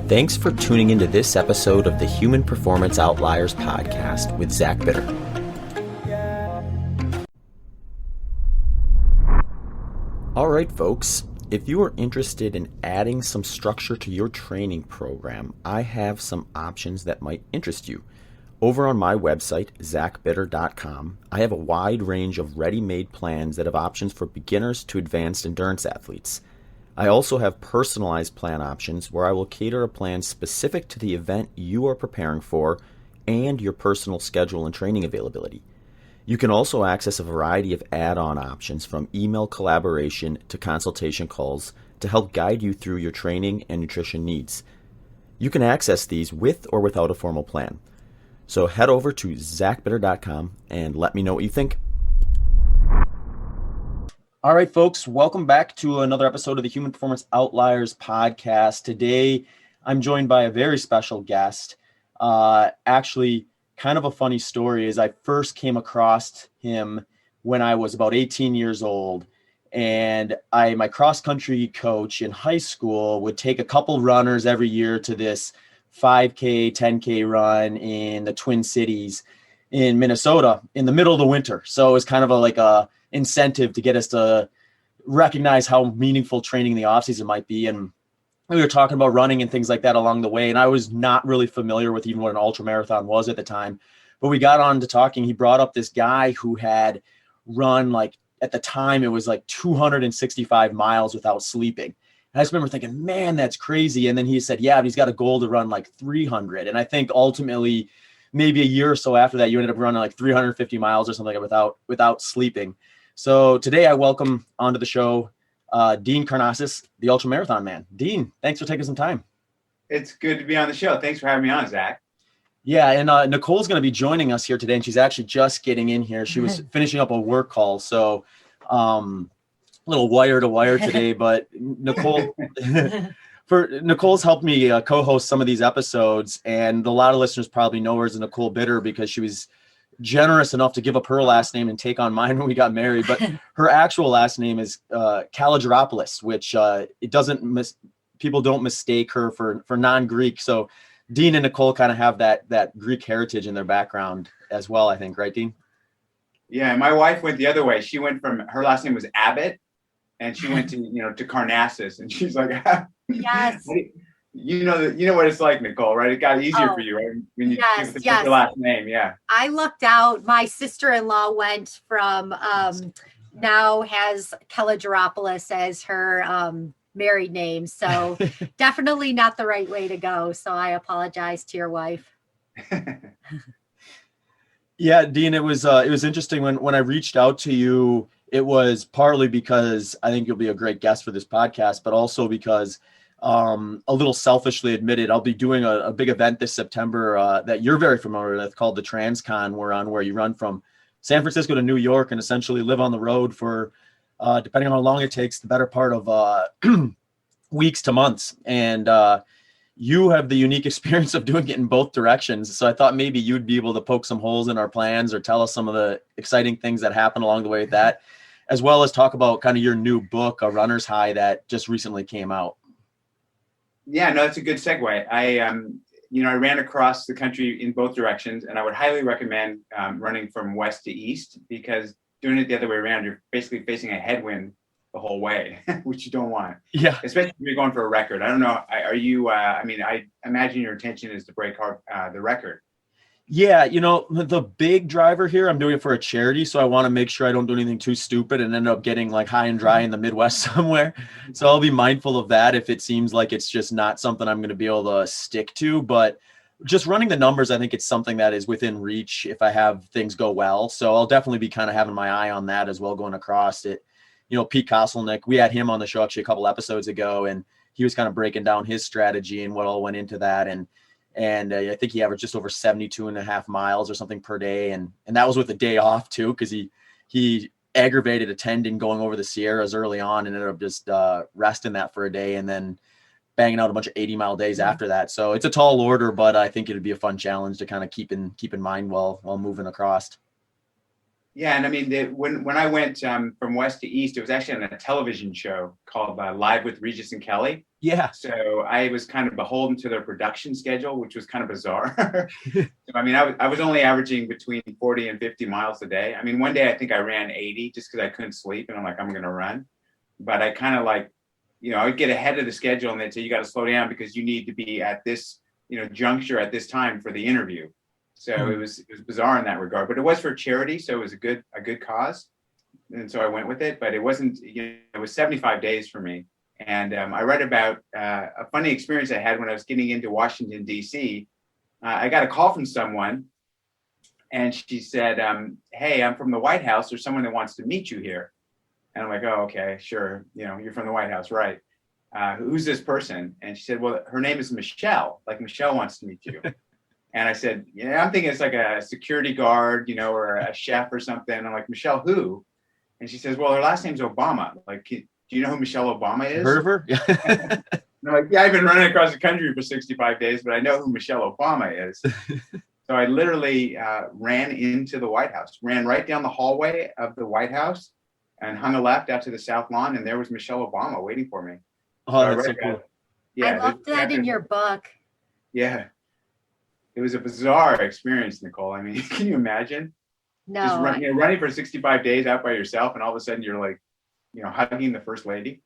Thanks for tuning into this episode of the Human Performance Outliers podcast with Zach Bitter. All right, folks, if you are interested in adding some structure to your training program, I have some options that might interest you. Over on my website, zachbitter.com, I have a wide range of ready-made plans that have options for beginners to advanced endurance athletes. I also have personalized plan options where I will cater a plan specific to the event you are preparing for and your personal schedule and training availability. You can also access a variety of add-on options from email collaboration to consultation calls to help guide you through your training and nutrition needs. You can access these with or without a formal plan. So head over to zachbitter.com and let me know what you think. All right, folks, welcome back to another episode of the Human Performance Outliers podcast. Today, I'm joined by a very special guest. Actually, kind of a funny story is I first came across him when I was about 18 years old. And my cross-country coach in high school would take a couple runners every year to this 5K, 10K run in the Twin Cities in Minnesota in the middle of the winter. So it was kind of like a incentive to get us to recognize how meaningful training in the off season might be. And we were talking about running and things like that along the way. And I was not really familiar with even what an ultramarathon was at the time, but we got on to talking. He brought up this guy who had run, like, at the time it was like 265 miles without sleeping. And I just remember thinking, man, that's crazy. And then he said, yeah, but he's got a goal to run like 300. And I think ultimately maybe a year or so after that, you ended up running like 350 miles or something without sleeping. So today I welcome onto the show Dean Karnazes, the Ultramarathon man. Dean, thanks for taking some time. It's good to be on the show. Thanks for having me on, Zach. Yeah, and Nicole's going to be joining us here today, and she's actually just getting in here. She was finishing up a work call, so a little wire to wire today. But Nicole's helped me co-host some of these episodes, and a lot of listeners probably know her as Nicole Bitter because she was generous enough to give up her last name and take on mine when we got married. But her actual last name is Kalogeropoulos, which people don't mistake her for non-Greek. So Dean and Nicole kind of have that Greek heritage in their background as well, I think, right, Dean? Yeah, my wife went the other way. She went from, her last name was Abbott, and she went to Karnazes, and she's like, yes. You know what it's like, Nicole, right? It got easier for you, right? When you give the last name, yeah. I lucked out. My sister-in-law went from now has Kalogeropoulos as her married name, so definitely not the right way to go. So I apologize to your wife. Yeah, Dean, it was interesting when I reached out to you. It was partly because I think you'll be a great guest for this podcast, but also because a little selfishly admitted, I'll be doing a big event this September that you're very familiar with called the TransCon, where you run from San Francisco to New York and essentially live on the road for, depending on how long it takes, the better part of weeks to months. And you have the unique experience of doing it in both directions. So I thought maybe you'd be able to poke some holes in our plans or tell us some of the exciting things that happen along the way with that, as well as talk about kind of your new book, A Runner's High, that just recently came out. Yeah, no, that's a good segue. I ran across the country in both directions, and I would highly recommend running from west to east, because doing it the other way around, you're basically facing a headwind the whole way, which you don't want. Yeah. Especially if you're going for a record. I don't know. Are you, I imagine your intention is to break the record. Yeah, the big driver here, I'm doing it for a charity, so I want to make sure I don't do anything too stupid and end up getting like high and dry in the Midwest somewhere. So I'll be mindful of that if it seems like it's just not something I'm going to be able to stick to. But just running the numbers, I think it's something that is within reach if I have things go well. So I'll definitely be kind of having my eye on that as well going across it. Pete Kostelnick, we had him on the show actually a couple episodes ago, and he was kind of breaking down his strategy and what all went into that. And I think he averaged just over 72.5 miles or something per day. And that was with a day off too, because he aggravated a tendon going over the Sierras early on and ended up just resting that for a day and then banging out a bunch of 80-mile days after that. So it's a tall order, but I think it'd be a fun challenge to kind of keep in mind while moving across. Yeah, and I mean, when I went from west to east, it was actually on a television show called Live with Regis and Kelly. Yeah. So I was kind of beholden to their production schedule, which was kind of bizarre. So, I mean, I was only averaging between 40 and 50 miles a day. I mean, one day I think I ran 80 just because I couldn't sleep, and I'm like, I'm going to run. But I kind of like, I would get ahead of the schedule, and they'd say, you got to slow down because you need to be at this, juncture at this time for the interview. So it was bizarre in that regard, but it was for charity, so it was a good cause, and so I went with it. But it wasn't, it was 75 days for me, and I read about a funny experience I had when I was getting into Washington D.C. I got a call from someone, and she said, "Hey, I'm from the White House. There's someone that wants to meet you here." And I'm like, "Oh, okay, sure. You're from the White House, right? Who's this person?" And she said, "Well, her name is Michelle. Like Michelle wants to meet you." And I said, "Yeah, I'm thinking it's like a security guard, or a chef or something." I'm like, "Michelle who?" And she says, "Well, her last name's Obama. Like, do you know who Michelle Obama is?" Heard of her? Yeah. And I'm like, "Yeah, I've been running across the country for 65 days, but I know who Michelle Obama is." So I literally ran into the White House, ran right down the hallway of the White House and hung a left out to the South Lawn. And there was Michelle Obama waiting for me. Oh, that's so cool. Yeah, I loved that in your book. Yeah. It was a bizarre experience, Nicole. I mean, can you imagine? No. Just running for 65 days out by yourself, and all of a sudden you're like, hugging the first lady.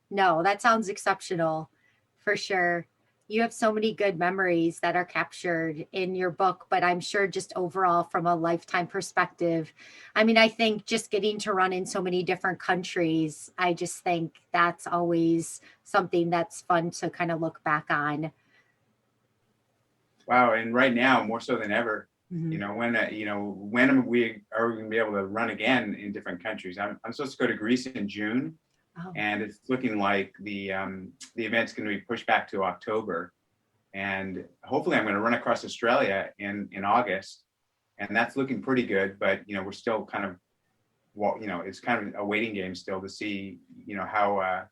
No, that sounds exceptional for sure. You have so many good memories that are captured in your book, but I'm sure just overall from a lifetime perspective, I mean, I think just getting to run in so many different countries, I just think that's always something that's fun to kind of look back on. Wow, and right now more so than ever, Mhm. when are we going to be able to run again in different countries? I'm supposed to go to Greece in June, Oh, and it's looking like the event's going to be pushed back to October, and hopefully I'm going to run across Australia in August, and that's looking pretty good. But we're still kind of, it's kind of a waiting game still to see how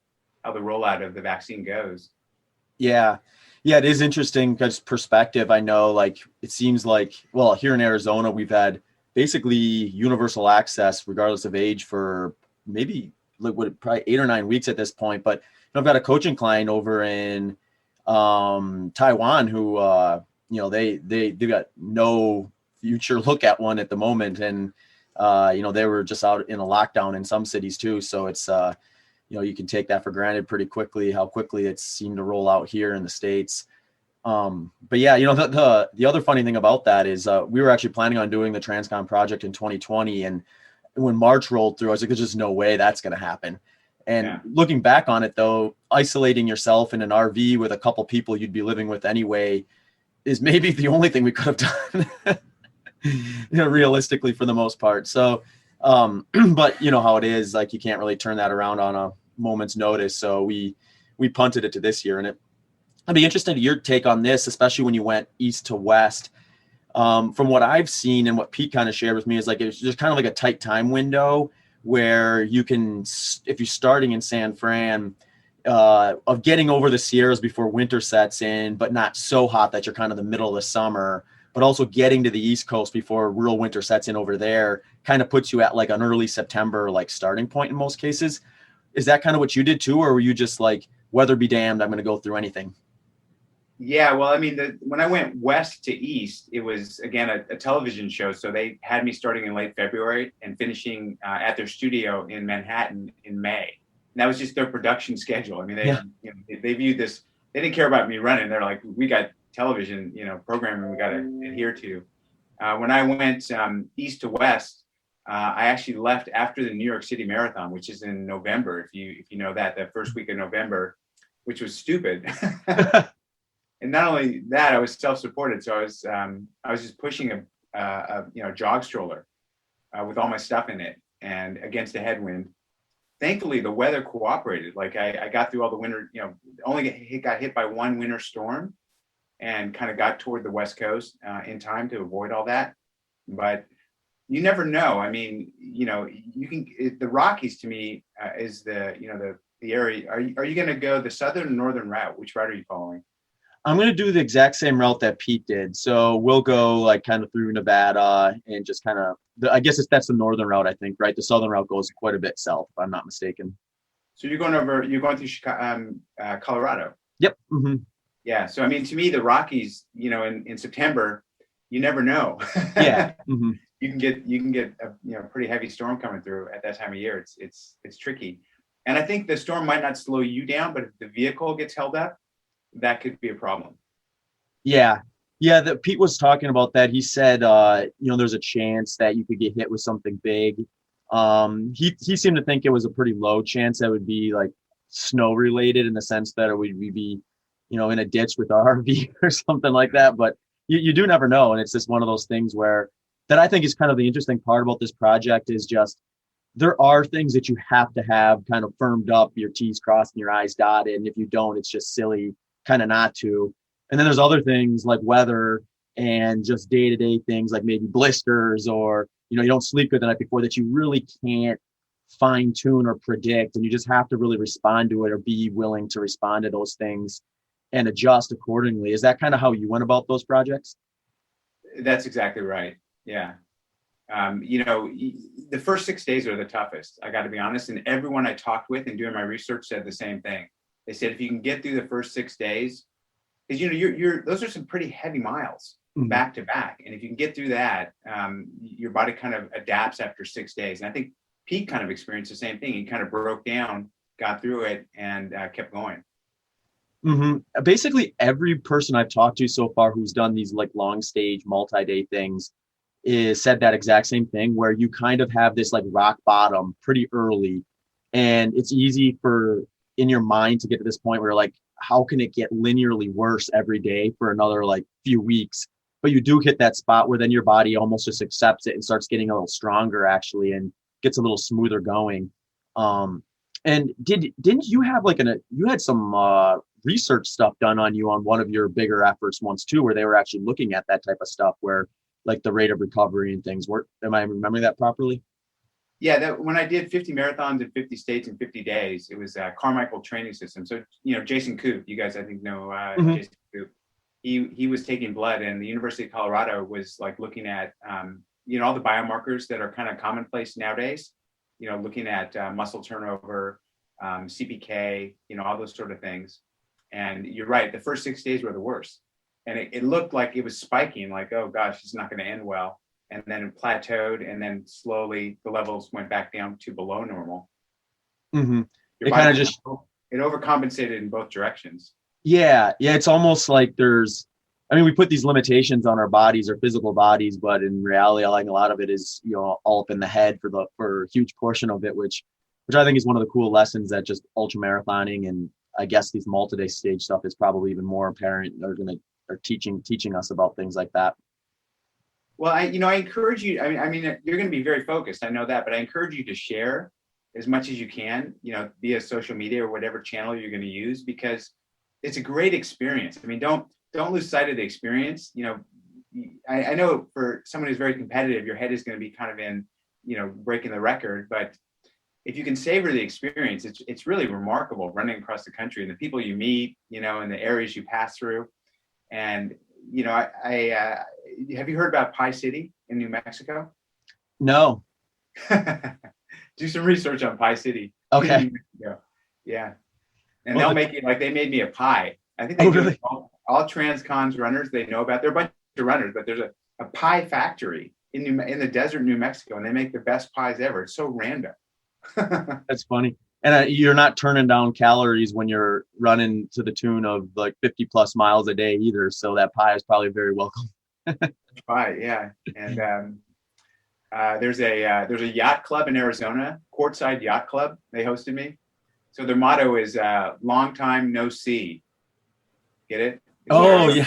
the rollout of the vaccine goes. Yeah. Yeah, it is interesting because perspective. I know, like, it seems like, well, here in Arizona, we've had basically universal access regardless of age for maybe like probably 8 or 9 weeks at this point. But I've got a coaching client over in Taiwan who they've got no future look at one at the moment, and they were just out in a lockdown in some cities too. So it's you can take that for granted pretty quickly, how quickly it's seemed to roll out here in the States. But yeah, the other funny thing about that is we were actually planning on doing the Transcon project in 2020. And when March rolled through, I was like, there's just no way that's going to happen. And looking back on it, though, isolating yourself in an RV with a couple people you'd be living with anyway is maybe the only thing we could have done, realistically, for the most part. So, but you know how it is, like, you can't really turn that around on a moment's notice. So we punted it to this year, and I'd be interested in your take on this, especially when you went east to west. From what I've seen and what Pete kind of shared with me is like, it's just kind of like a tight time window where you can, if you're starting in San Fran, of getting over the Sierras before winter sets in, but not so hot that you're kind of the middle of the summer, but also getting to the East Coast before real winter sets in over there kind of puts you at like an early September, like, starting point in most cases. Is that kind of what you did too? Or were you just like, weather be damned, I'm going to go through anything? Yeah, well, I mean, when I went west to east, it was, again, a television show. So they had me starting in late February and finishing at their studio in Manhattan in May. And that was just their production schedule. I mean, they viewed this, they didn't care about me running. They're like, we got television, programming we got to adhere to. When I went east to west, I actually left after the New York City Marathon, which is in November, if you know that first week of November, which was stupid. And not only that, I was self-supported, so I was just pushing a jog stroller with all my stuff in it, and against a headwind. Thankfully, the weather cooperated. Like, I got through all the winter. Only got hit by one winter storm, and kind of got toward the West Coast in time to avoid all that. But you never know. I mean, you can. The Rockies to me is the area. Are you going to go the southern or northern route? Which route are you following? I'm going to do the exact same route that Pete did. So we'll go like kind of through Nevada and just kind of, I guess that's the northern route, I think, right? The southern route goes quite a bit south, if I'm not mistaken. So you're going through Chicago, Colorado. Yep. Mm-hmm. Yeah. So, I mean, to me, the Rockies, in September, you never know. Yeah. Mm-hmm. You can get a pretty heavy storm coming through at that time of year. It's tricky. And I think the storm might not slow you down, but if the vehicle gets held up, that could be a problem. Yeah. Yeah. Pete was talking about that. He said, there's a chance that you could get hit with something big. He seemed to think it was a pretty low chance that would be like snow related in the sense that it would be, in a ditch with our RV or something like that. But you do never know. And it's just one of those things that I think is kind of the interesting part about this project is just, there are things that you have to have kind of firmed up, your T's crossed and your I's dotted. And if you don't, it's just silly kind of not to. And then there's other things like weather and just day-to-day things like maybe blisters or, you don't sleep good the night before that you really can't fine tune or predict. And you just have to really respond to it or be willing to respond to those things and adjust accordingly. Is that kind of how you went about those projects? That's exactly right. Yeah. The first 6 days are the toughest, I got to be honest. And everyone I talked with and doing my research said the same thing. They said, if you can get through the first 6 days, because those are some pretty heavy miles back to back. And if you can get through that, your body kind of adapts after 6 days. And I think Pete kind of experienced the same thing. He kind of broke down, got through it, and kept going. Mm-hmm. Basically, every person I've talked to so far who's done these like long stage multi-day things is said that exact same thing, where you kind of have this like rock bottom pretty early, and it's easy in your mind to get to this point where like, how can it get linearly worse every day for another like few weeks? But you do hit that spot where then your body almost just accepts it and starts getting a little stronger actually, and gets a little smoother going. And didn't you have you had some research stuff done on you on one of your bigger efforts once too, where they were actually looking at that type of stuff where like the rate of recovery and things work. Am I remembering that properly? Yeah, that when I did 50 marathons in 50 states in 50 days, it was a Carmichael training system. So, Jason Koop, you guys, I think know Jason Koop. He was taking blood, and the University of Colorado was like looking at, all the biomarkers that are kind of commonplace nowadays, looking at muscle turnover, CPK, all those sort of things. And you're right, the first 6 days were the worst. And it looked like it was spiking, like, oh gosh, it's not going to end well. And then it plateaued, and then slowly the levels went back down to below normal. Mm-hmm. It kind of it overcompensated in both directions. Yeah. It's almost like we put these limitations on our bodies, our physical bodies, but in reality, I like a lot of it is, all up in the head for a huge portion of it, which I think is one of the cool lessons that just ultramarathoning and I guess these multi-day stage stuff is probably even more apparent. Are teaching us about things like that. Well, I encourage you. I mean, you're going to be very focused. I know that, but I encourage you to share as much as you can, via social media or whatever channel you're going to use, because it's a great experience. I mean, don't lose sight of the experience. I know for someone who's very competitive, your head is going to be kind of in, breaking the record. But if you can savor the experience, it's really remarkable running across the country and the people you meet, and the areas you pass through. And I have you heard about Pie City in New Mexico? No. Do some research on Pie City. Okay. Yeah. And they'll make it like they made me a pie. I think they do really? all Transcons runners they know about. There are a bunch of runners, but there's a pie factory in the desert, New Mexico, and they make the best pies ever. It's so random. That's funny. And you're not turning down calories when you're running to the tune of like 50 plus miles a day either. So that pie is probably very welcome. Pie, yeah. And there's a yacht club in Arizona, Courtside Yacht Club. They hosted me. So their motto is long time no see. Get it? Yeah.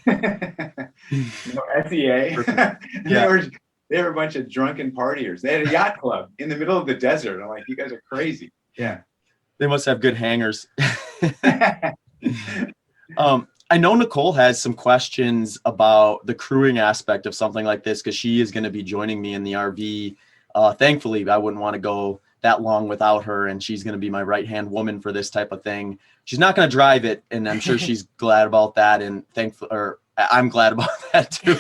No SEA. Yeah. They were a bunch of drunken partiers. They had a yacht club in the middle of the desert. I'm like, you guys are crazy. Yeah. They must have good hangers. I know Nicole has some questions about the crewing aspect of something like this because she is going to be joining me in the RV. Thankfully, I wouldn't want to go that long without her, and she's going to be my right-hand woman for this type of thing. She's not going to drive it, and I'm sure she's glad about that, and thankful, or I'm glad about that too.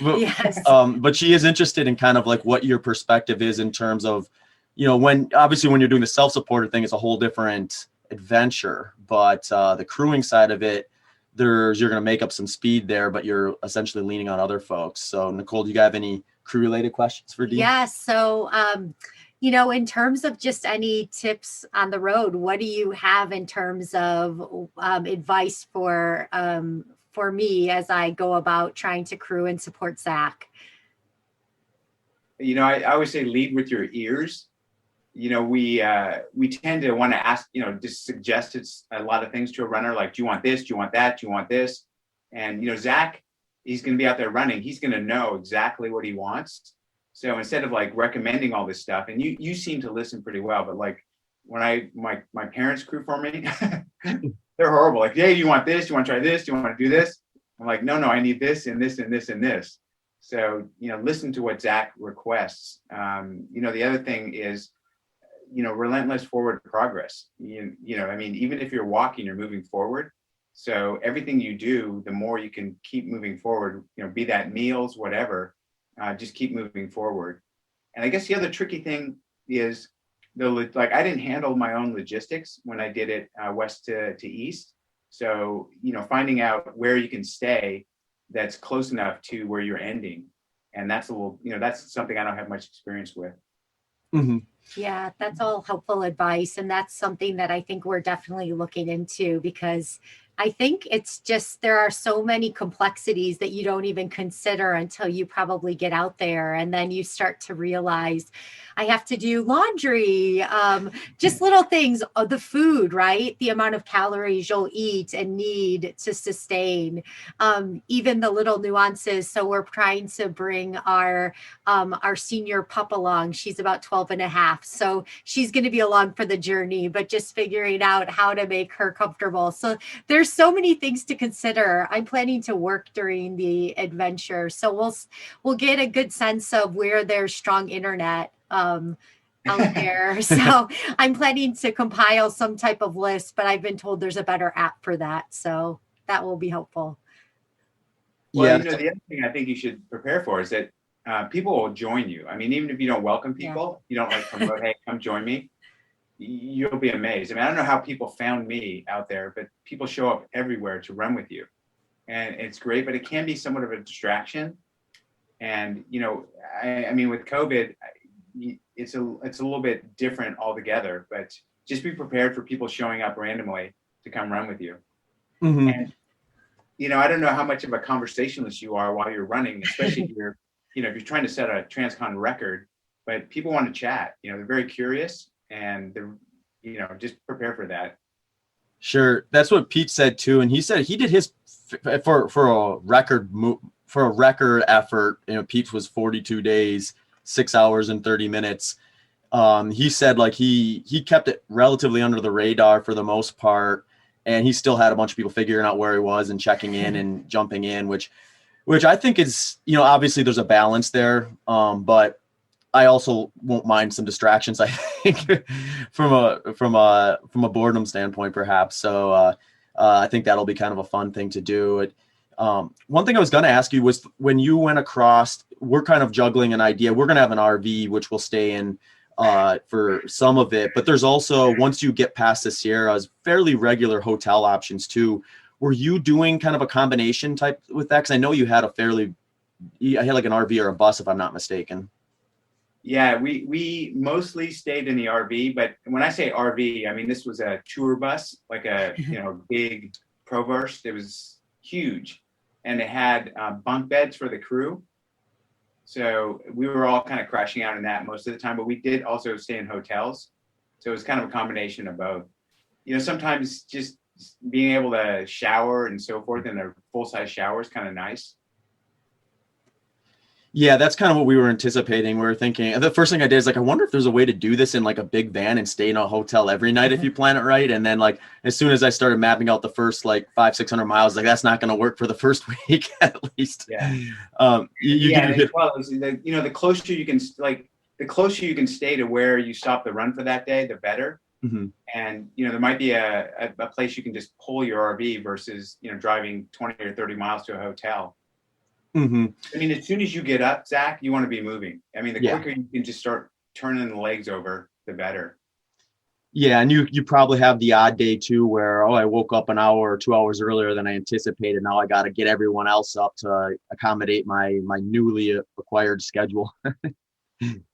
But, Yes. but she is interested in kind of like what your perspective is in terms of, when you're doing the self-supported thing, it's a whole different adventure, but the crewing side of it, you're going to make up some speed there, but you're essentially leaning on other folks. So Nicole, do you have any crew related questions for Dee? Yes. So, in terms of just any tips on the road, what do you have in terms of advice for me as I go about trying to crew and support Zach? I always say lead with your ears. We tend to want to ask, just suggest a lot of things to a runner, like, do you want this? Do you want that? Do you want this? And, Zach, he's going to be out there running. He's going to know exactly what he wants. So instead of like recommending all this stuff, and you seem to listen pretty well, but like when my parents crew for me, they're horrible. Like, hey, you want this? You want to try this? Do you want to do this? I'm like, no, I need this and this and this and this. So, listen to what Zach requests. The other thing is, relentless forward progress. Even if you're walking, you're moving forward. So everything you do, the more you can keep moving forward, be that meals, whatever, just keep moving forward. And I guess the other tricky thing is I didn't handle my own logistics when I did it west to east. So, finding out where you can stay that's close enough to where you're ending. And that's that's something I don't have much experience with. Mm-hmm. Yeah, that's all helpful advice. And that's something that I think we're definitely looking into, because I think it's just, there are so many complexities that you don't even consider until you probably get out there. And then you start to realize I have to do laundry, just little things, the food, right? The amount of calories you'll eat and need to sustain, even the little nuances. So we're trying to bring our senior pup along. She's about 12 and a half. So she's going to be along for the journey, but just figuring out how to make her comfortable. So there's so many things to consider. I'm planning to work during the adventure, so we'll get a good sense of where there's strong internet out there. So I'm planning to compile some type of list, but I've been told there's a better app for that, so that will be helpful. Well, the other thing I think you should prepare for is that people will join you. I mean, even if you don't welcome people, you don't like promote, hey, come join me, you'll be amazed. I mean, I don't know how people found me out there, but people show up everywhere to run with you. And it's great, but it can be somewhat of a distraction. And, I mean, with COVID, it's a little bit different altogether, but just be prepared for people showing up randomly to come run with you. Mm-hmm. And, I don't know how much of a conversationalist you are while you're running, especially if you're, if you're trying to set a transcon record, but people want to chat, they're very curious. And just prepare for that. Sure, that's what Pete said too, and he said he did his for a record effort. Pete's was 42 days, 6 hours and 30 minutes. He said like he kept it relatively under the radar for the most part, and he still had a bunch of people figuring out where he was and checking in and jumping in, which I think is obviously there's a balance there, but I also won't mind some distractions, I think, from a boredom standpoint, perhaps. So I think that'll be kind of a fun thing to do. One thing I was going to ask you was, when you went across, we're kind of juggling an idea. We're going to have an RV, which we'll stay in for some of it. But there's also, once you get past the Sierras, fairly regular hotel options too. Were you doing kind of a combination type with that? Because I know you had like an RV or a bus, if I'm not mistaken. Yeah, we mostly stayed in the RV, but when I say RV, I mean, this was a tour bus, like a, big Provost. It was huge, and it had bunk beds for the crew. So we were all kind of crashing out in that most of the time, but we did also stay in hotels. So it was kind of a combination of both. Sometimes just being able to shower and so forth in a full-size shower is kind of nice. Yeah, that's kind of what we were anticipating. We were thinking, the first thing I did is like, I wonder if there's a way to do this in like a big van and stay in a hotel every night if you plan it right. And then like, as soon as I started mapping out the first like 500-600 miles, like that's not going to work for the first week at least. Yeah. The closer you can, like, the closer you can stay to where you stop the run for that day, the better. Mm-hmm. And, there might be a place you can just pull your RV versus, driving 20 or 30 miles to a hotel. Mm-hmm. I mean, as soon as you get up, Zach, you want to be moving. I mean, the quicker you can just start turning the legs over, the better. Yeah, and you probably have the odd day too where, I woke up an hour or 2 hours earlier than I anticipated. Now I got to get everyone else up to accommodate my newly acquired schedule.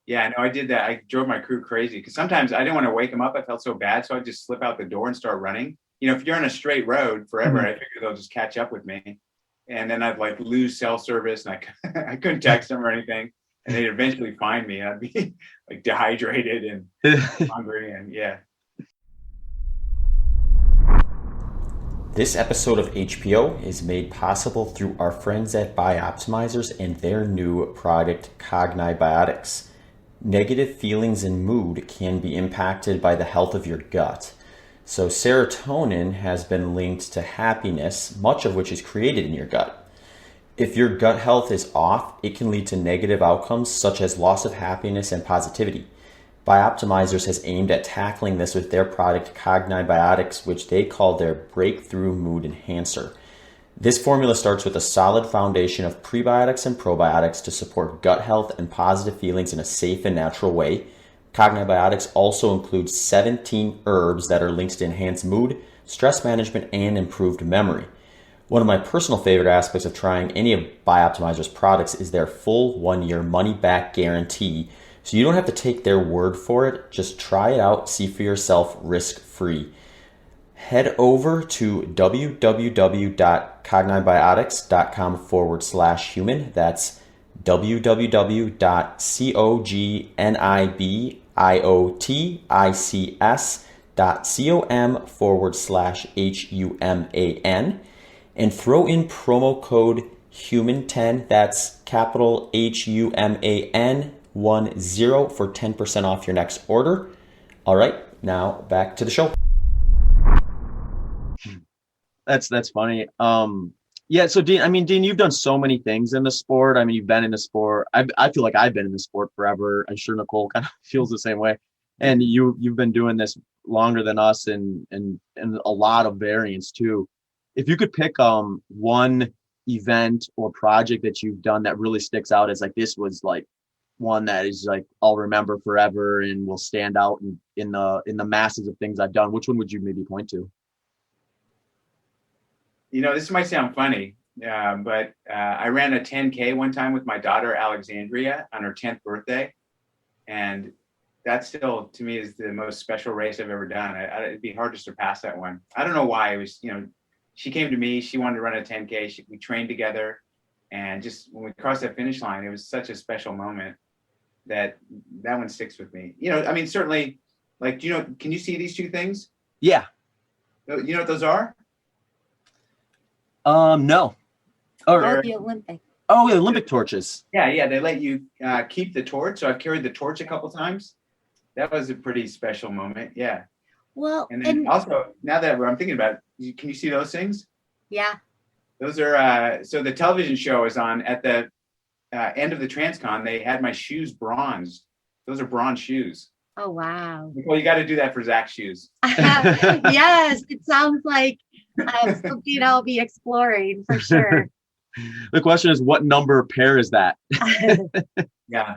Yeah, no, I did that. I drove my crew crazy because sometimes I didn't want to wake them up. I felt so bad, so I'd just slip out the door and start running. If you're on a straight road forever, Mm-hmm. I figured they'll just catch up with me, and then I'd like lose cell service, and I couldn't text them or anything, and they'd eventually find me, and I'd be like dehydrated and hungry, and yeah. This episode of HPO is made possible through our friends at Bioptimizers and their new product, Cognibiotics. Negative feelings and mood can be impacted by the health of your gut. So serotonin has been linked to happiness, much of which is created in your gut. If your gut health is off, it can lead to negative outcomes such as loss of happiness and positivity. Bioptimizers has aimed at tackling this with their product Cognibiotics, which they call their breakthrough mood enhancer. This formula starts with a solid foundation of prebiotics and probiotics to support gut health and positive feelings in a safe and natural way. Cognibiotics also includes 17 herbs that are linked to enhance mood, stress management, and improved memory. One of my personal favorite aspects of trying any of Bioptimizers products is their full 1-year money-back guarantee. So you don't have to take their word for it. Just try it out, see for yourself, risk-free. Head over to www.cognibiotics.com/human. That's www.cognibiotics.com/HUMAN. And throw in promo code HUMAN10. That's capital HUMAN 10 for 10% off your next order. All right, now back to the show. That's funny. Yeah. So Dean, you've done so many things in the sport. I mean, you've been in the sport. I feel like I've been in the sport forever. I'm sure Nicole kind of feels the same way. And you've been doing this longer than us and a lot of variants too. If you could pick one event or project that you've done that really sticks out as like this was like one that is like I'll remember forever and will stand out in the masses of things I've done, which one would you maybe point to? This might sound funny, but I ran a 10K one time with my daughter, Alexandria, on her 10th birthday. And that still, to me, is the most special race I've ever done. It'd be hard to surpass that one. I don't know why. It was, she came to me. She wanted to run a 10K. We trained together. And just when we crossed that finish line, it was such a special moment that one sticks with me. Certainly, like, can you see these two things? Yeah. You know what those are? No. The Olympic. Oh, the Olympic torches. Yeah. They let you keep the torch. So I've carried the torch a couple times. That was a pretty special moment. Yeah. Well, and then also now that I'm thinking about it, can you see those things? Yeah. Those are so the television show is on at the end of the Transcon. They had my shoes bronzed. Those are bronze shoes. Oh, wow. Well, you got to do that for Zach's shoes. Yes, it sounds like something I'll be exploring for sure. The question is, what number pair is that? Yeah.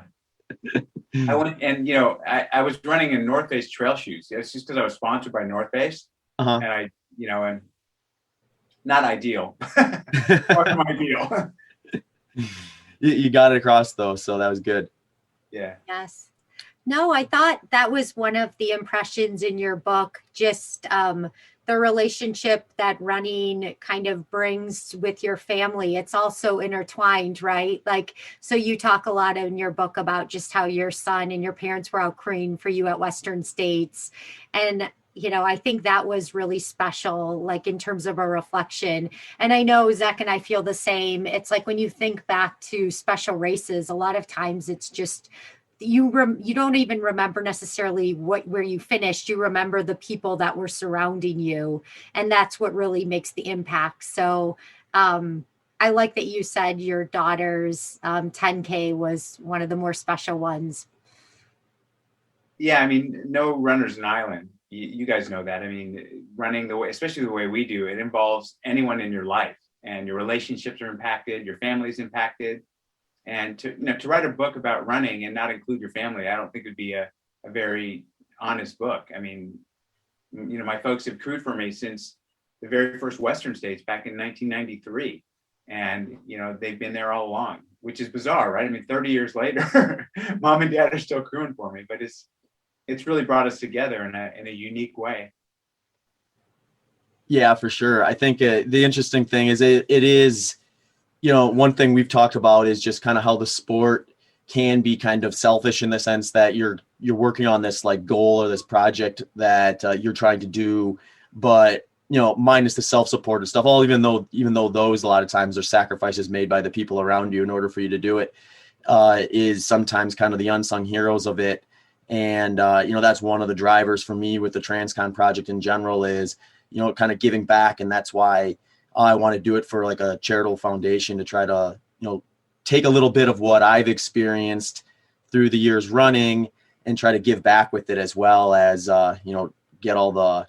I went and I was running in North Face trail shoes. It's just because I was sponsored by North Face, and I and not ideal. Far from ideal. You got it across though, so that was good. Yeah. Yes. No, I thought that was one of the impressions in your book, just the relationship that running kind of brings with your family. It's also intertwined, right? Like, so you talk a lot in your book about just how your son and your parents were out crewing for you at Western States. And, I think that was really special, like in terms of a reflection. And I know Zach and I feel the same. It's like when you think back to special races, a lot of times it's just, you don't even remember necessarily where you finished. You remember the people that were surrounding you, and that's what really makes the impact. So I like that you said your daughter's 10K was one of the more special ones. Yeah, I mean, no runner's an island. You guys know that. I mean, running the way, especially the way we do, it involves anyone in your life, and your relationships are impacted, your family's impacted. And to write a book about running and not include your family, I don't think would be a very honest book. I mean, my folks have crewed for me since the very first Western States back in 1993. And, they've been there all along, which is bizarre, right? I mean, 30 years later, mom and dad are still crewing for me, but it's really brought us together in a unique way. Yeah, for sure. I think the interesting thing is it is, one thing we've talked about is just kind of how the sport can be kind of selfish in the sense that you're working on this like goal or this project that you're trying to do, but minus the self-support and stuff, even though those a lot of times are sacrifices made by the people around you in order for you to do it, is sometimes kind of the unsung heroes of it. And that's one of the drivers for me with the Transcon project in general is kind of giving back. And that's why I want to do it for like a charitable foundation to try to take a little bit of what I've experienced through the years running and try to give back with it, as well as get all the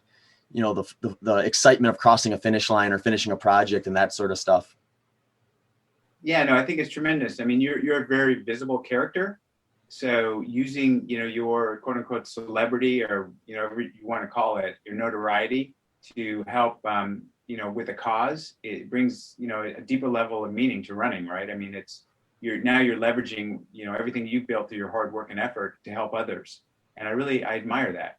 the excitement of crossing a finish line or finishing a project and that sort of stuff. Yeah, no, I think it's tremendous. I mean, you're a very visible character. So using, your quote unquote celebrity, or, whatever you want to call it, your notoriety to help, with a cause, it brings, a deeper level of meaning to running, right? I mean, you're leveraging, everything you've built through your hard work and effort to help others. And I admire that.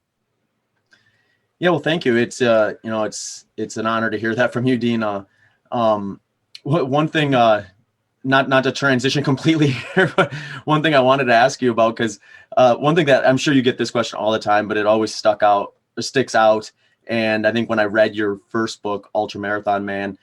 Yeah, well, thank you. It's it's an honor to hear that from you, Dean. One thing, not to transition completely here, but one thing I wanted to ask you about, because one thing that I'm sure you get this question all the time, but it always sticks out. And I think when I read your first book, Ultramarathon Man,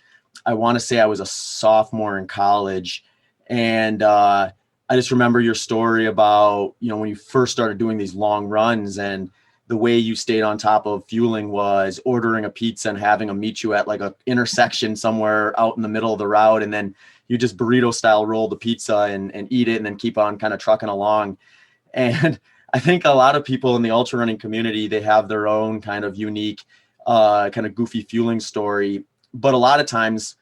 I want to say I was a sophomore in college, and I just remember your story about when you first started doing these long runs, and the way you stayed on top of fueling was ordering a pizza and having them meet you at like a intersection somewhere out in the middle of the route. And then you just burrito style roll the pizza and eat it and then keep on kind of trucking along. And I think a lot of people in the ultra running community, they have their own kind of unique, kind of goofy fueling story. But a lot of times,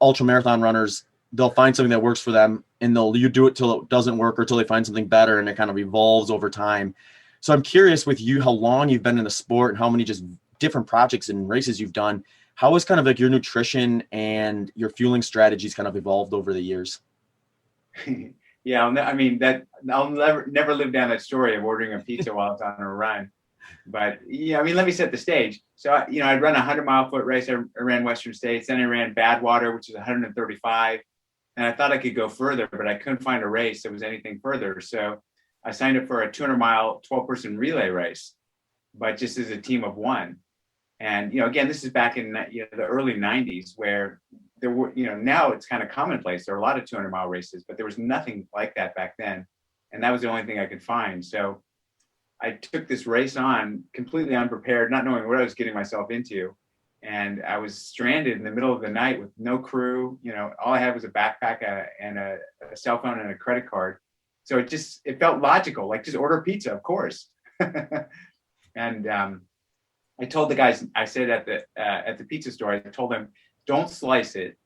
ultra marathon runners, they'll find something that works for them and you do it till it doesn't work or till they find something better, and it kind of evolves over time. So I'm curious with you, how long you've been in the sport and how many just different projects and races you've done. How has kind of like your nutrition and your fueling strategies kind of evolved over the years? Yeah, I mean, that I'll never live down that story of ordering a pizza while it's on a run. But yeah, I mean, let me set the stage. So, I'd run a 100-mile foot race. I ran Western States. Then I ran Badwater, which is 135. And I thought I could go further, but I couldn't find a race that was anything further. So I signed up for a 200-mile 12-person relay race, but just as a team of one. And, again, this is back in the early 90s, where there were, now it's kind of commonplace. There are a lot of 200-mile races, but there was nothing like that back then. And that was the only thing I could find. So I took this race on completely unprepared, not knowing what I was getting myself into. And I was stranded in the middle of the night with no crew. All I had was a backpack and a cell phone and a credit card. So it felt logical, like just order pizza, of course. And I told the guys, I said at the pizza store, I told them, don't slice it,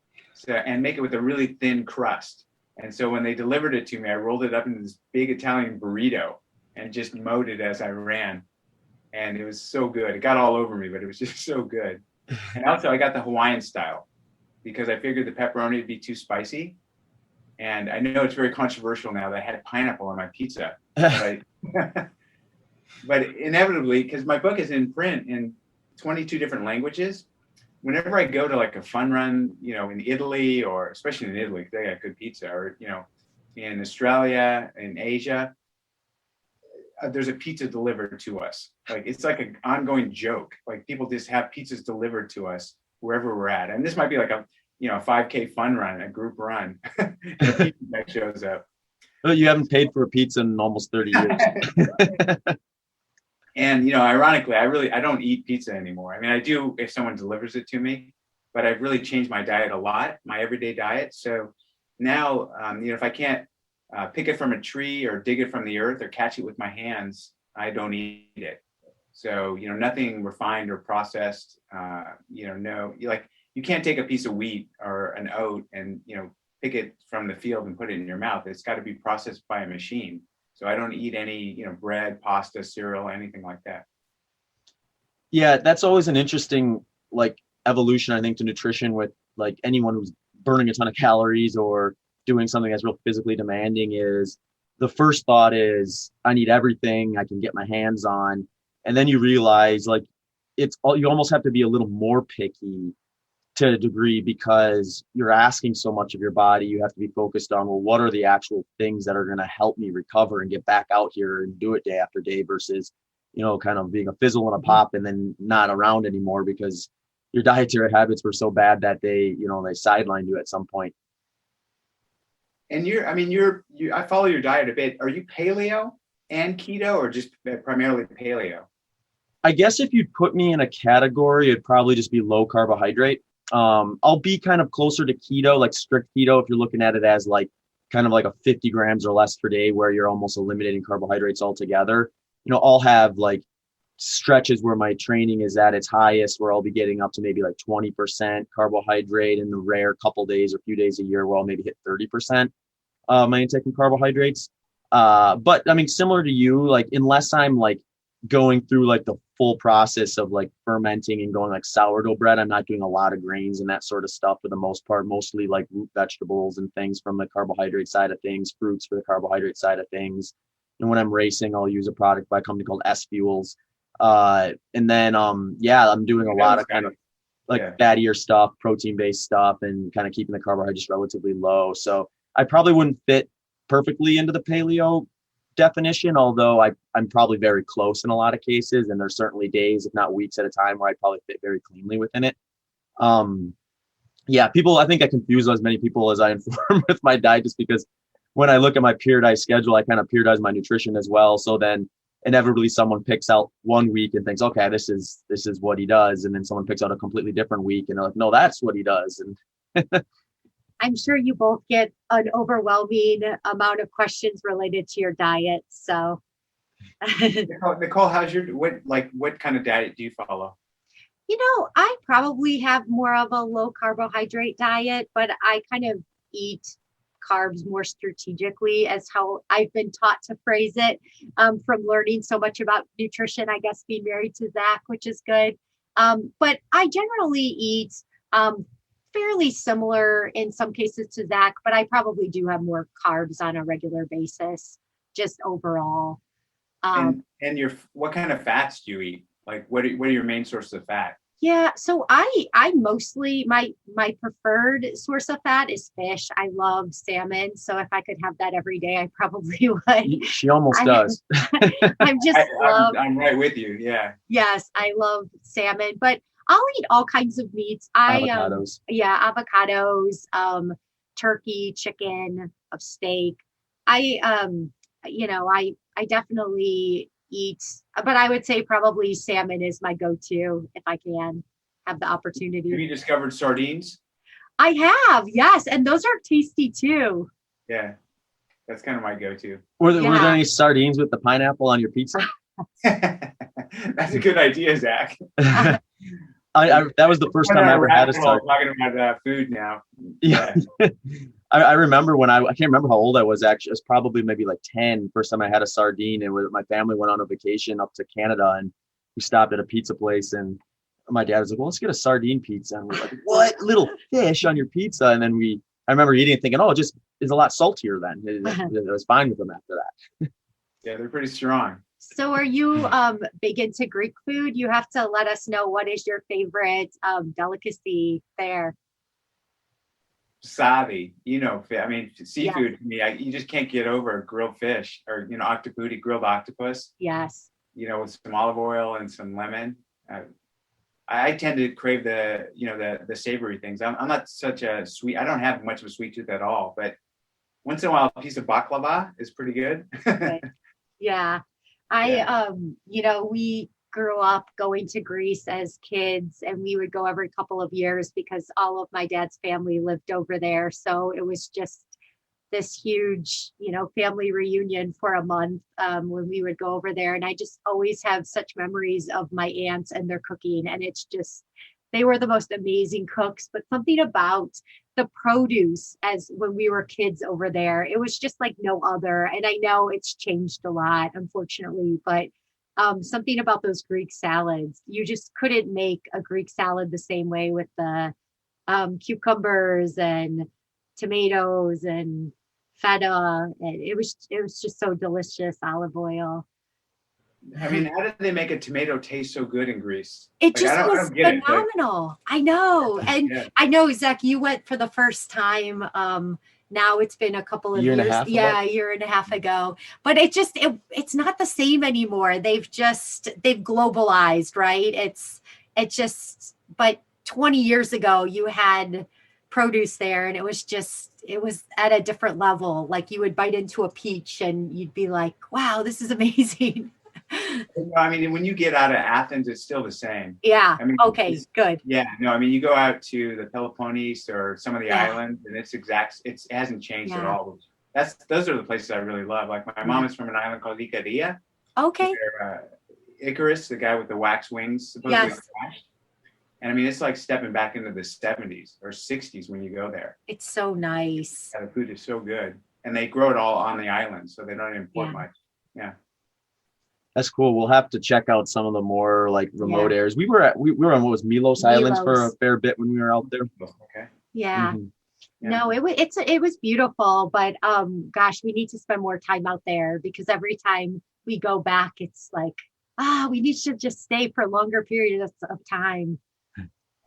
and make it with a really thin crust. And so when they delivered it to me, I rolled it up into this big Italian burrito and just mowed it as I ran. And it was so good. It got all over me, but it was just so good. And also I got the Hawaiian style because I figured the pepperoni would be too spicy. And I know it's very controversial now that I had pineapple on my pizza. But inevitably, because my book is in print in 22 different languages, whenever I go to like a fun run, in Italy, or especially in Italy, because they got good pizza, or, in Australia, in Asia, there's a pizza delivered to us. Like, it's like an ongoing joke. Like, people just have pizzas delivered to us wherever we're at. And this might be like a 5K fun run, a group run, and a pizza that shows up. Well, you haven't paid for a pizza in almost 30 years. And, ironically, I don't eat pizza anymore. I mean, I do if someone delivers it to me, but I've really changed my diet a lot, my everyday diet. So now, if I can't pick it from a tree or dig it from the earth or catch it with my hands, I don't eat it. So, nothing refined or processed, no, you can't take a piece of wheat or an oat and, pick it from the field and put it in your mouth. It's got to be processed by a machine. So I don't eat any, bread, pasta, cereal, anything like that. Yeah, that's always an interesting like evolution, I think, to nutrition with like anyone who's burning a ton of calories or doing something that's real physically demanding is the first thought is I need everything I can get my hands on. And then you realize like you almost have to be a little more picky to a degree because you're asking so much of your body. You have to be focused on, well, what are the actual things that are going to help me recover and get back out here and do it day after day versus, kind of being a fizzle and a pop and then not around anymore because your dietary habits were so bad that they sidelined you at some point. And I follow your diet a bit. Are you paleo and keto or just primarily paleo? I guess if you'd put me in a category, it'd probably just be low carbohydrate. I'll be kind of closer to keto, like strict keto, if you're looking at it as like kind of like a 50 grams or less per day where you're almost eliminating carbohydrates altogether. I'll have like stretches where my training is at its highest, where I'll be getting up to maybe like 20% carbohydrate, in the rare couple days or few days a year where I'll maybe hit 30% my intake in carbohydrates. But I mean, similar to you, like unless I'm like going through like the full process of like fermenting and going like sourdough bread, I'm not doing a lot of grains and that sort of stuff for the most part, mostly like root vegetables and things from the carbohydrate side of things, fruits for the carbohydrate side of things. And when I'm racing, I'll use a product by a company called S Fuels. And then, I'm doing a lot of kind of like fattier stuff, protein-based stuff, and kind of keeping the carbohydrates relatively low. So I probably wouldn't fit perfectly into the paleo definition, although I'm probably very close in a lot of cases. And there's certainly days, if not weeks at a time, where I probably fit very cleanly within it. I think I confuse as many people as I inform with my diet, just because when I look at my periodized schedule, I kind of periodize my nutrition as well. So then inevitably someone picks out one week and thinks, okay, this is what he does. And then someone picks out a completely different week and they're like, no, that's what he does. And I'm sure you both get an overwhelming amount of questions related to your diet. So Nicole, what kind of diet do you follow? I probably have more of a low carbohydrate diet, but I kind of eat carbs more strategically, as how I've been taught to phrase it, from learning so much about nutrition, I guess, being married to Zach, which is good. But I generally eat fairly similar in some cases to Zach, but I probably do have more carbs on a regular basis, just overall. And what kind of fats do you eat? Like, what are your main sources of fat? Yeah, so I mostly, my preferred source of fat is fish. I love salmon, so if I could have that every day, I probably would. She almost does. I'm right with you. Yeah. Yes, I love salmon, but I'll eat all kinds of meats. Avocados. Avocados, turkey, chicken, of steak. I definitely eat, but I would say probably salmon is my go-to if I can have the opportunity. Have you discovered sardines? I have, yes, and those are tasty too. Yeah, that's kind of my go-to. Were there any sardines with the pineapple on your pizza? That's a good idea, Zach. That was the first time I ever had a sardine. Talking about food now. Yeah. I remember when I can't remember how old I was actually. It was probably maybe like 10. First time I had a sardine, and my family went on a vacation up to Canada, and we stopped at a pizza place, and my dad was like, "Well, let's get a sardine pizza." And we're like, "What? Little fish on your pizza?" And then I remember eating and thinking, "Oh, it just is a lot saltier then." It was fine with them after that. Yeah, they're pretty strong. So are you big into Greek food? You have to let us know, what is your favorite delicacy there? Savi, seafood. Yeah. You just can't get over grilled fish or, grilled octopus. Yes. With some olive oil and some lemon. I tend to crave the savory things. I'm not such a sweet. I don't have much of a sweet tooth at all, but once in a while, a piece of baklava is pretty good. Okay. Yeah. We grew up going to Greece as kids, and we would go every couple of years because all of my dad's family lived over there. So it was just this huge, family reunion for a month when we would go over there. And I just always have such memories of my aunts and their cooking. And it's just, they were the most amazing cooks, but something about the produce as when we were kids over there, it was just like no other. And I know it's changed a lot, unfortunately, but something about those Greek salads, you just couldn't make a Greek salad the same way with the cucumbers and tomatoes and feta. And it was just so delicious, olive oil. I mean, how did they make a tomato taste so good in Greece? It Like, just I was don't get it. phenomenal. I know. And Yeah. I know, Zach, you went for the first time. Now it's been a couple of Year and a years. half Yeah, ago? a year and a half ago. But it's not the same anymore. They've globalized, right? But 20 years ago you had produce there and it was at a different level. Like you would bite into a peach and you'd be like, wow, this is amazing. I mean, when you get out of Athens, it's still the same. Yeah. I mean, Okay, good. Yeah, no, I mean, you go out to the Peloponnese or some of the Yeah. islands, and it hasn't changed at Yeah. all. Those are the places I really love. Like my mom is from an island called Icaria, Okay. where Icarus, the guy with the wax wings, supposedly Yes. crashed. And I mean, it's like stepping back into the 70s or 60s when you go there. It's so nice. Yeah, the food is so good, and they grow it all on the island, so they don't import Yeah. much. Yeah. That's cool. We'll have to check out some of the more like remote areas. We were on what was Milos Islands for a Milos. fair bit when we were out there. Okay. Yeah. Mhm. Yeah. No, it was beautiful, but gosh, we need to spend more time out there because every time we go back, it's like, we need to just stay for longer periods of time.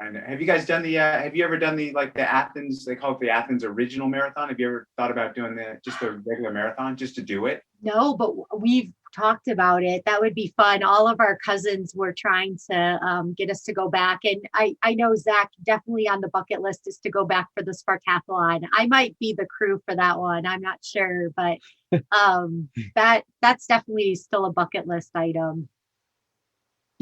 And have you guys done have you ever done the Athens, they call it the Athens Original Marathon? Have you ever thought about doing just the regular marathon just to do it? No, but we've talked about it. That would be fun. All of our cousins were trying to get us to go back. And I know Zach definitely on the bucket list is to go back for the Spartathlon. I might be the crew for that one. I'm not sure, but that's definitely still a bucket list item.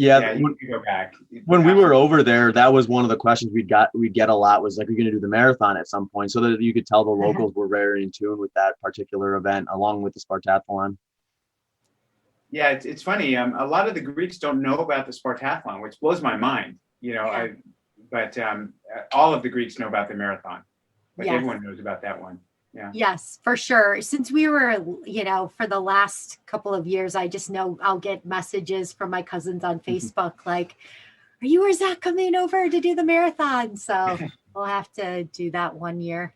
Yeah, You can go back. when we were over there, that was one of the questions we'd get a lot was like, are you going to do the marathon at some point? So that you could tell the locals were very in tune with that particular event along with the Spartathlon. Yeah, it's funny. A lot of the Greeks don't know about the Spartathlon, which blows my mind. Yeah. But all of the Greeks know about the marathon. But Yes. everyone knows about that one. Yeah. Yes, for sure. Since we were, for the last couple of years, I just know I'll get messages from my cousins on Facebook like, are you or Zach coming over to do the marathon? So we'll have to do that one year.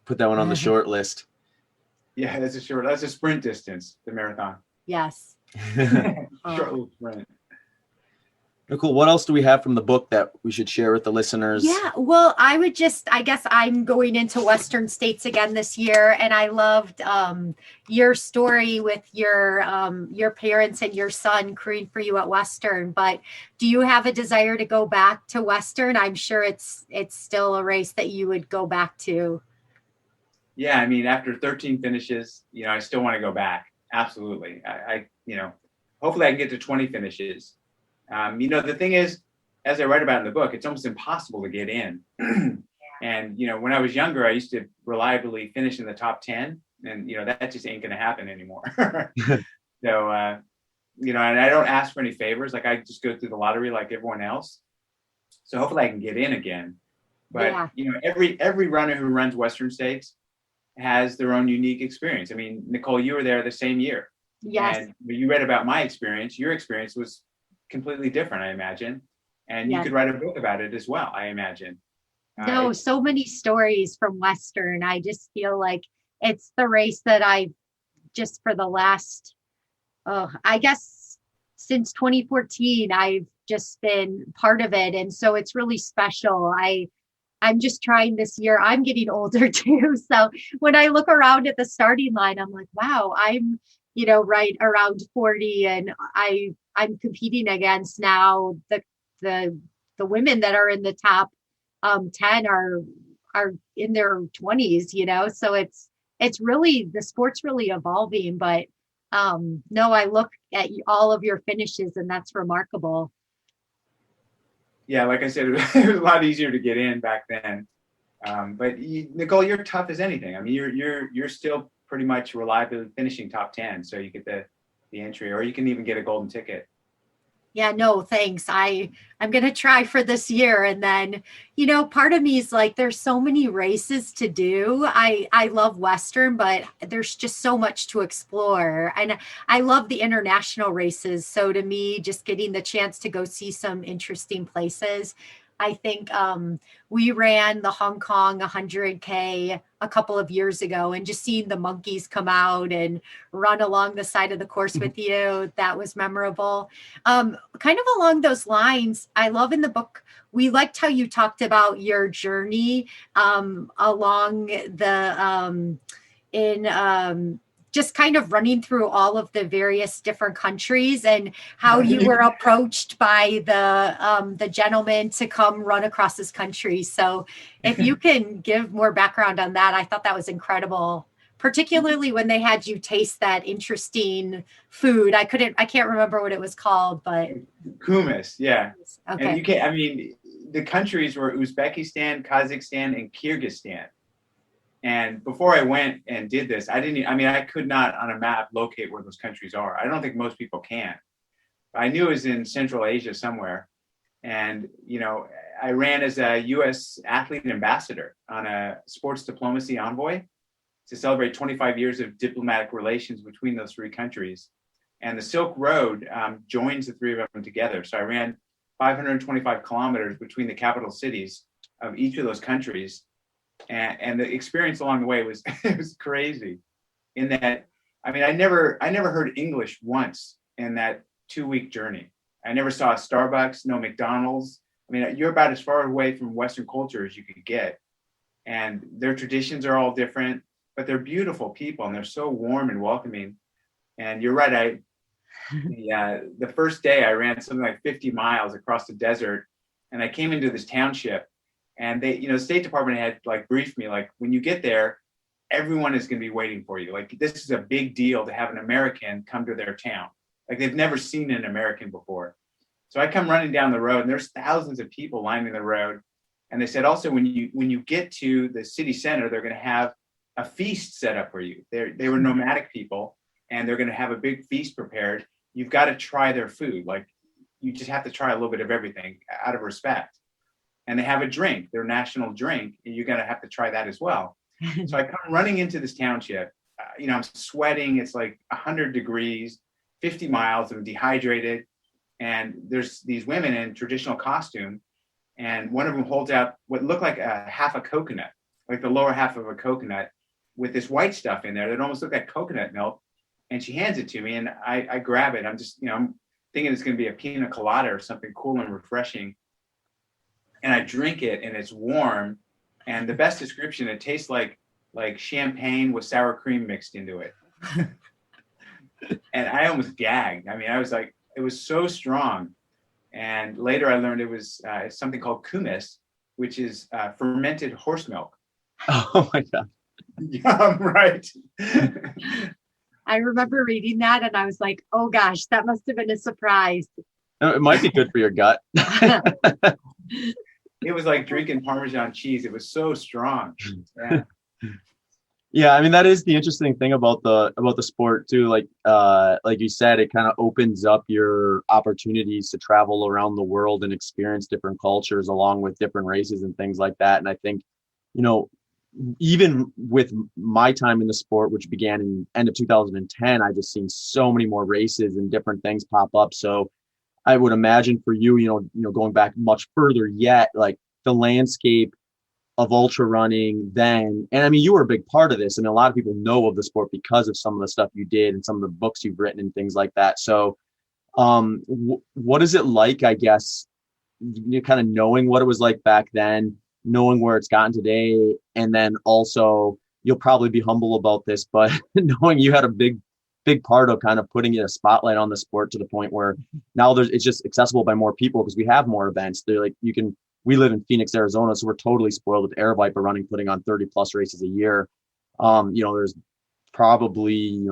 Put that one on the short list. Yeah, that's a sprint distance, the marathon. Yes. Short little sprint. Cool. What else do we have from the book that we should share with the listeners? Yeah, well, I guess I'm going into Western states again this year, and I loved your story with your parents and your son crewing for you at Western. But do you have a desire to go back to Western? I'm sure it's still a race that you would go back to. Yeah, I mean, after 13 finishes, I still want to go back. Absolutely. I hopefully I can get to 20 finishes. The thing is, as I write about in the book, it's almost impossible to get in. And, when I was younger, I used to reliably finish in the top 10 and, that just ain't going to happen anymore. So, and I don't ask for any favors. Like I just go through the lottery like everyone else. So hopefully I can get in again. But, every runner who runs Western States has their own unique experience. I mean, Nicole, you were there the same year. Yes. And when you read about my experience, your experience was completely different, I imagine. And you Yes. could write a book about it as well, I imagine. No, so many stories from Western. I just feel like it's the race that I just for the last, I guess since 2014, I've just been part of it. And so it's really special. I'm just trying this year. I'm getting older too. So when I look around at the starting line, I'm like, wow, I'm, right around 40 and I'm competing against now the women that are in the top 10 are in their 20s, so it's really, the sport's really evolving, but no, I look at all of your finishes and that's remarkable. Yeah, like I said, it was a lot easier to get in back then. But Nicole, you're tough as anything. I mean, you're still pretty much reliably finishing top 10, so you get the entry, or you can even get a golden ticket. Yeah, no, thanks. I'm going to try for this year. And then, part of me is like, there's so many races to do. I love Western, but there's just so much to explore. And I love the international races. So to me, just getting the chance to go see some interesting places. I think we ran the Hong Kong 100K a couple of years ago, and just seeing the monkeys come out and run along the side of the course with you, that was memorable. Kind of along those lines, I love in the book, we liked how you talked about your journey along just kind of running through all of the various different countries, and how you were approached by the gentleman to come run across this country. So if you can give more background on that, I thought that was incredible, particularly when they had you taste that interesting food. I can't remember what it was called, but hummus. Yeah. Okay. And the countries were Uzbekistan, Kazakhstan, and Kyrgyzstan. And before I went and did this, I could not on a map locate where those countries are. I don't think most people can. I knew it was in Central Asia somewhere. And, I ran as a U.S. athlete ambassador on a sports diplomacy envoy to celebrate 25 years of diplomatic relations between those three countries. And the Silk Road joins the three of them together. So I ran 525 kilometers between the capital cities of each of those countries. And the experience along the way was it was crazy. In that, I never heard English once in that 2-week journey. I never saw a Starbucks, no McDonald's. You're about as far away from Western culture as you could get, and their traditions are all different, but they're beautiful people and they're so warm and welcoming. And you're right. The first day I ran something like 50 miles across the desert, and I came into this township. And they, the State Department had briefed me, when you get there, everyone is going to be waiting for you. This is a big deal to have an American come to their town. They've never seen an American before. So I come running down the road, and there's thousands of people lining the road. And they said also, when you get to the city center, they're going to have a feast set up for you. They were nomadic people, and they're going to have a big feast prepared. You've got to try their food. You just have to try a little bit of everything out of respect. And they have a drink, their national drink, and you're going to have to try that as well. So I come running into this township. I'm sweating. It's 100 degrees, 50 miles. I'm dehydrated. And there's these women in traditional costume. And one of them holds out what looked like half a coconut, the lower half of a coconut, with this white stuff in there that almost looked like coconut milk. And she hands it to me, and I grab it. I'm just, I'm thinking it's going to be a pina colada or something cool and refreshing. And I drink it, and it's warm. And the best description, it tastes like champagne with sour cream mixed into it. And I almost gagged. I was it was so strong. And later I learned it was something called kumis, which is fermented horse milk. Oh my God. Yum, right. I remember reading that, and I was like, oh gosh, that must have been a surprise. It might be good for your gut. It was like drinking Parmesan cheese. It was so strong. Yeah. Yeah, that is the interesting thing about the sport too. Like you said, it kind of opens up your opportunities to travel around the world and experience different cultures along with different races and things like that. And I think, even with my time in the sport, which began in end of 2010, I just seen so many more races and different things pop up. So I would imagine for you, going back much further yet, the landscape of ultra running then, and you were a big part of this. A lot of people know of the sport because of some of the stuff you did and some of the books you've written and things like that. So what is it like, I guess, kind of knowing what it was like back then, knowing where it's gotten today, and then also, you'll probably be humble about this, but knowing you had a big part of kind of putting a spotlight on the sport to the point where now it's just accessible by more people because we have more events. They're we live in Phoenix, Arizona, so we're totally spoiled with Air Viper running, putting on 30 plus races a year. There's probably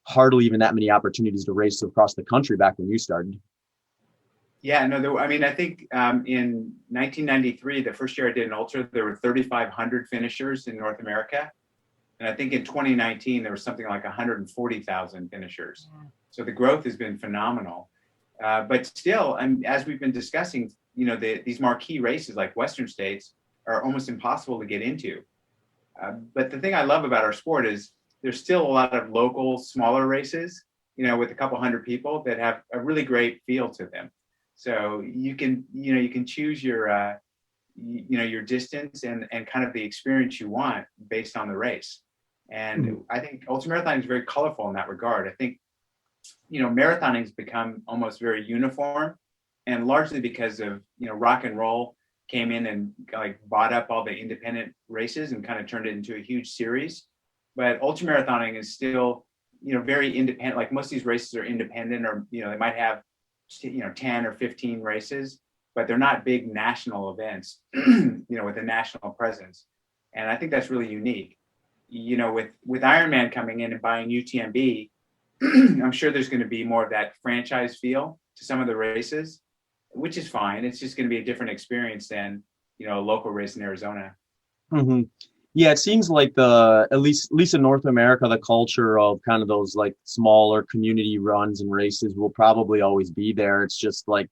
hardly even that many opportunities to race across the country back when you started. Yeah, no, I mean, I think in 1993, the first year I did an ultra, there were 3,500 finishers in North America. And I think in 2019, there was something like 140,000 finishers. Yeah. So the growth has been phenomenal. But still, as we've been discussing, these marquee races like Western states are almost impossible to get into. But the thing I love about our sport is there's still a lot of local, smaller races, with a couple hundred people that have a really great feel to them. So you can choose your distance and kind of the experience you want based on the race. And I think ultramarathon is very colorful in that regard. I think, marathoning has become almost very uniform, and largely because of, rock and roll came in and like bought up all the independent races and kind of turned it into a huge series. But ultramarathoning is still, very independent. Like most of these races are independent, or, they might have 10 or 15 races, but they're not big national events, with a national presence. And I think that's really unique. With Ironman coming in and buying UTMB, I'm sure there's going to be more of that franchise feel to some of the races, which is fine. It's just going to be a different experience than, a local race in Arizona. Mm-hmm. Yeah, it seems like at least in North America, the culture of kind of those like smaller community runs and races will probably always be there. It's just like,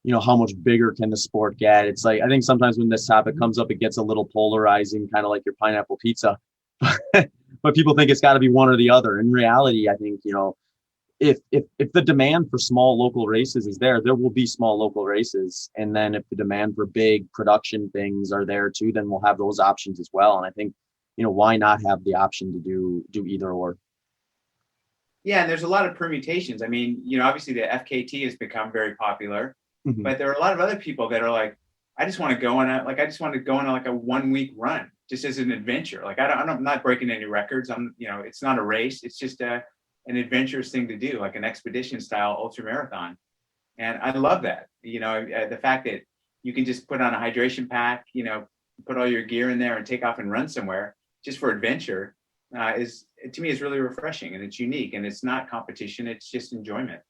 how much bigger can the sport get? It's like, I think sometimes when this topic comes up, it gets a little polarizing, kind of like your pineapple pizza. But people think it's got to be one or the other. In reality, I think, if the demand for small local races is there will be small local races. And then if the demand for big production things are there too, then we'll have those options as well. And I think, why not have the option to do either or? Yeah, and there's a lot of permutations. I mean, obviously the FKT has become very popular, Mm-hmm. but there are a lot of other people that are like, I just want to go on a 1 week run just as an adventure. Like I'm not breaking any records. It's not a race. It's just an adventurous thing to do, like an expedition style ultramarathon. And I love that, the fact that you can just put on a hydration pack, put all your gear in there and take off and run somewhere just for adventure is, to me, is really refreshing, and it's unique, and it's not competition. It's just enjoyment.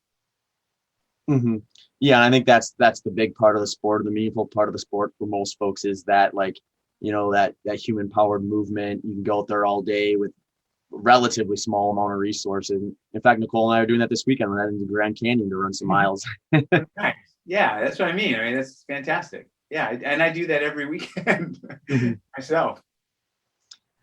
Mm-hmm. Yeah, and I think that's the big part of the sport, the meaningful part of the sport for most folks is that, like, that human powered movement. You can go out there all day with a relatively small amount of resources. In fact, Nicole and I are doing that this weekend. We're heading to the Grand Canyon to run some miles. Nice. Yeah, that's what I mean. I mean, that's fantastic. Yeah, and I do that every weekend myself.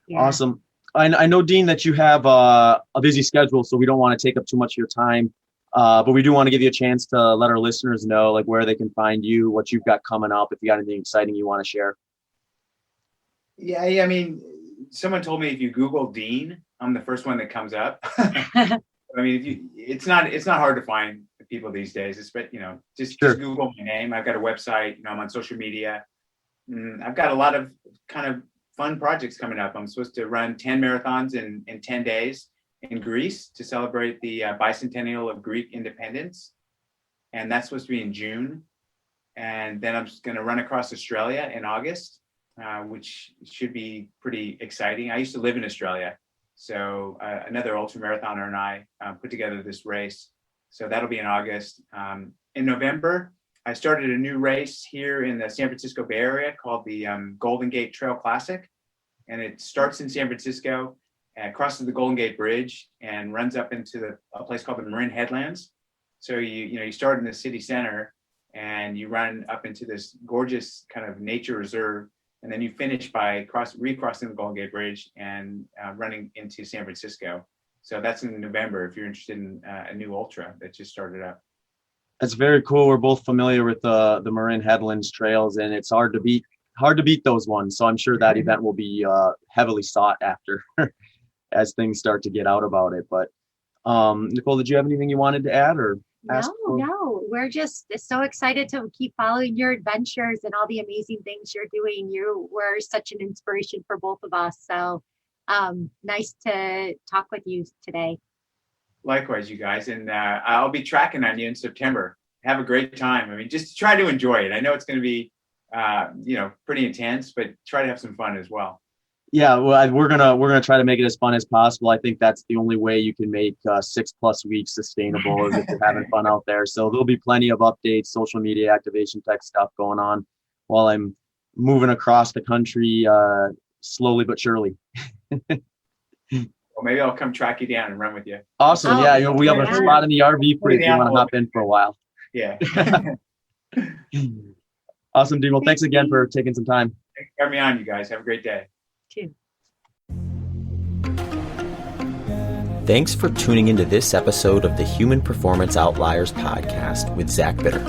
Yeah. Awesome. I know, Dean, that you have a busy schedule, so we don't want to take up too much of your time. But we do want to give you a chance to let our listeners know, like, where they can find you, what you've got coming up, if you got anything exciting you want to share. Yeah, I mean, someone told me if you Google Dean, I'm the first one that comes up. I mean, it's not hard to find people these days. It's, just Google my name. I've got a website. I'm on social media. I've got a lot of kind of fun projects coming up. I'm supposed to run 10 marathons in 10 days in Greece to celebrate the bicentennial of Greek independence. And that's supposed to be in June. And then I'm just going to run across Australia in August, which should be pretty exciting. I used to live in Australia. So another ultramarathoner and I put together this race. So that'll be in August. In November, I started a new race here in the San Francisco Bay Area called the Golden Gate Trail Classic. And it starts in San Francisco, crosses the Golden Gate Bridge, and runs up into a place called the Marin Headlands. So you start in the city center and you run up into this gorgeous kind of nature reserve, and then you finish by recrossing the Golden Gate Bridge and running into San Francisco. So that's in November if you're interested in a new ultra that just started up. That's very cool. We're both familiar with the Marin Headlands trails, and it's hard to beat those ones. So I'm sure that event will be heavily sought after as things start to get out about it. But Nicole, did you have anything you wanted to add or ask? No, we're just so excited to keep following your adventures and all the amazing things you're doing. You were such an inspiration for both of us. So nice to talk with you today. Likewise, you guys. And I'll be tracking on you in September. Have a great time. I mean, just try to enjoy it. I know it's going to be, pretty intense, but try to have some fun as well. Yeah, well, we're gonna try to make it as fun as possible. I think that's the only way you can make 6+ weeks sustainable is if you're having fun out there. So there'll be plenty of updates, social media activation tech stuff going on while I'm moving across the country slowly but surely. Well, maybe I'll come track you down and run with you. Awesome. Oh, Yeah, we have a yeah. spot in the RV for you if you want to hop in for a while. Yeah. Awesome, dude. Well, thanks again for taking some time. Thanks for having me on, you guys. Have a great day. Too. Thanks for tuning into this episode of the Human Performance Outliers podcast with Zach Bitter.